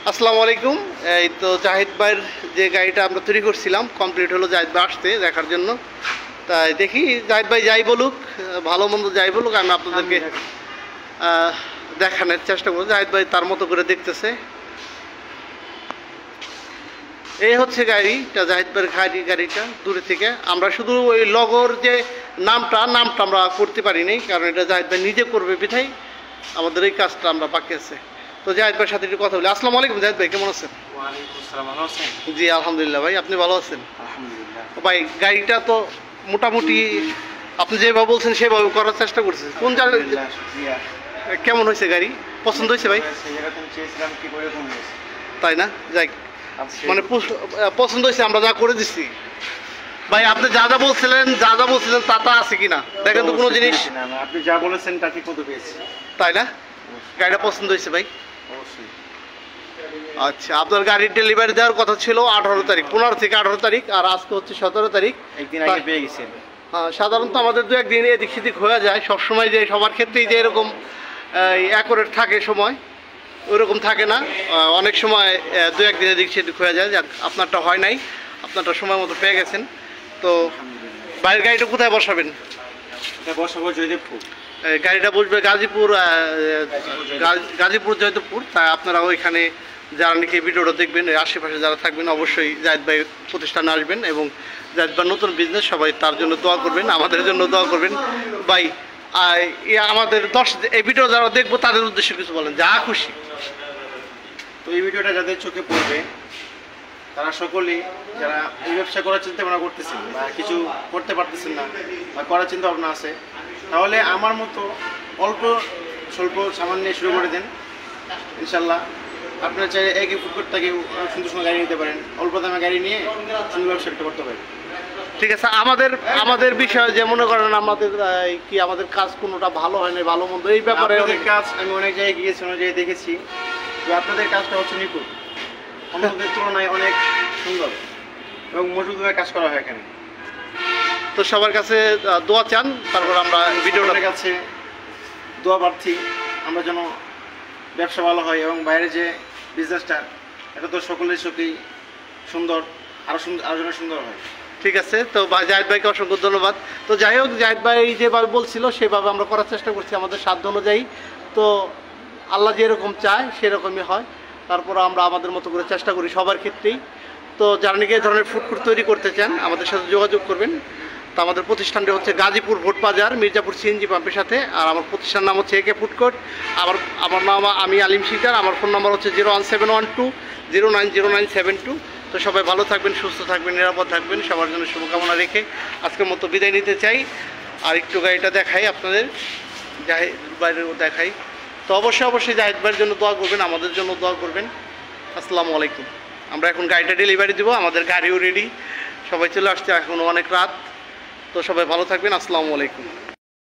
আসসালামু আলাইকুম। এই তো জাহিদ ভাইয়ের যে গাড়িটা আমরা তৈরি করছিলাম কমপ্লিট হলো, জাহিদ ভাই আসতে দেখার জন্য। তাই দেখি জাহিদ ভাই যাই বলুক, ভালো মন্দ যাই বলুক, আমি আপনাদেরকে দেখানোর চেষ্টা করবো। জাহিদ ভাই তার মতো করে দেখতেছে। এই হচ্ছে গাড়িটা, জাহিদ ভাইয়ের গাড়িটা দূরে থেকে। আমরা শুধু ওই লগর যে নামটা আমরা করতে পারিনি, কারণ এটা জাহিদ ভাই নিজে করবে বিধায় আমাদের এই কাজটা আমরা বাকি আছে। তো জাহিদ ভাইয়ের সাথে একটু কথা বলি। আসসালামু আলাইকুম জাহিদ ভাই, কেমন আছেন? জি আলহামদুলিল্লাহ ভাই, আপনি ভালো আছেন? ভাই গাড়িটা তো মোটামুটি আপনি যেভাবে বলছেন সেভাবে করার চেষ্টা করছেন। কোন জায়গায় কেমন হয়েছে গাড়ি? পছন্দ হয়েছে ভাই? তাই না? যাই মানে পছন্দ হয়েছে, আমরা যা করে দিচ্ছি। ভাই আপনি যা যা বলছিলেন তা আছে কিনা দেখেন তো, কোনো জিনিস আপনি যা বলেছেন তা ঠিক মতো পেয়েছি। তাই না? গাড়িটা পছন্দ হয়েছে ভাই? অবশ্যই। আচ্ছা, আপনার গাড়ির ডেলিভারি দেওয়ার কথা ছিল 18 তারিখ, 15 থেকে 18 তারিখ, আর আজকে হচ্ছে 17 তারিখ। একদিন আগে পেয়ে গেছেন। সাধারণত আমাদের দু একদিন এদিক সেদিক হয়ে যায়, সবসময় যে সবার ক্ষেত্রেই যে এরকম অ্যাকুরেট থাকে সময়, ওইরকম থাকে না। অনেক সময় দু একদিন এদিক সেদিক হয়ে যায়। আপনারটা হয় নাই, আপনারটা সময় মতো পেয়ে গেছেন। তো বাইরের গাড়িটা কোথায় বসাবেন? বসাবো জয়দেবপুর। গাড়িটা বসবে গাজীপুর জয়দেবপুর। তাই আপনারা ওইখানে যারা নাকি ভিডিওটা দেখবেন, আশেপাশে যারা থাকবেন অবশ্যই জাহিদ ভাই প্রতিষ্ঠানে আসবেন, এবং জাহিদ ভাই নতুন বিজনেস, সবাই তার জন্য দোয়া করবেন, আমাদের জন্য দোয়া করবেন ভাই। আমাদের এই ভিডিও যারা দেখবো তাদের উদ্দেশ্যে কিছু বলেন, যা খুশি। তো এই ভিডিওটা যাদের চোখে পড়বে তারা সকলেই যারা এই ব্যবসা করার চিন্তা ভাবনা করতেছেন বা কিছু করতে পারতেছেন না বা করার চিন্তা ভাবনা আছে, তাহলে আমার মতো অল্প স্বল্প সামান নিয়ে শুরু করে দেন। ইনশাল্লাহ আপনারা চাইলে একই ফুটপাত থেকে সুন্দর সুন্দর গাড়ি নিতে পারেন, অল্প দামে গাড়ি নিয়ে সুন্দর ব্যবসাটা করতে পারেন। ঠিক আছে। আমাদের বিষয় যে মনে করেন আমাদের আমাদের কাজ কোনোটা ভালো হয় না, ভালো মন্দ এই ব্যাপারে অনেক কাজ আমি অনেক জায়গায় গিয়েছি, অনেক জায়গায় দেখেছি যে আপনাদের কাজটা হচ্ছে নিখুঁত, অন্যদের তুলনায় অনেক সুন্দর এবং মজবুতভাবে কাজ করা হয় এখানে। তো সবার কাছে দোয়া চান, তারপর আমরা ভিডিওটার কাছে দোয়া প্রার্থী আমরা যেন ব্যবসা ভালো হয় এবং বাইরে যে বিজনেসটা এটা তো সকলের চোখেই সুন্দর, আরও যেন সুন্দর হয়। ঠিক আছে। তো জাহিদ ভাইকে অসংখ্য ধন্যবাদ। তো যাই হোক, জাহিদ ভাই যেভাবে বলছিল সেভাবে আমরা করার চেষ্টা করছি আমাদের সাধ্য অনুযায়ী। তো আল্লাহ যেরকম চায় সেরকমই হয়। তারপর আমরা আমাদের মতো করে চেষ্টা করি সবার ক্ষেত্রেই। তো যারা নাকি এই ধরনের ফুড কোর্ট তৈরি করতে চান আমাদের সাথে যোগাযোগ করবেন। তো আমাদের প্রতিষ্ঠানটি হচ্ছে গাজীপুর ভোট বাজার, মির্জাপুর সিএনজি পাম্পের সাথে। আর আমার প্রতিষ্ঠান নাম হচ্ছে একে ফুড কোর্ট। আমার নাম আমি আলিম শিকদার। আমার ফোন নাম্বার হচ্ছে 01712090972। তো সবাই ভালো থাকবেন, সুস্থ থাকবেন, নিরাপদ থাকবেন, সবার জন্য শুভকামনা রেখে আজকের মতো বিদায় নিতে চাই। আর একটু গাড়িটা দেখাই আপনাদের, জাহিদ ভাইয়েরও দেখাই। তো অবশ্যই জাহিদ ভাইয়ের জন্য দোয়া করবেন, আমাদের জন্য দোয়া করবেন। আসসালামু আলাইকুম। আমরা এখন গাড়িটা ডেলিভারি দেবো, আমাদের গাড়িও রেডি, সবাই চলে আসছে, এখন অনেক রাত। তো সবাই ভালো থাকবেন। আসসালামু আলাইকুম।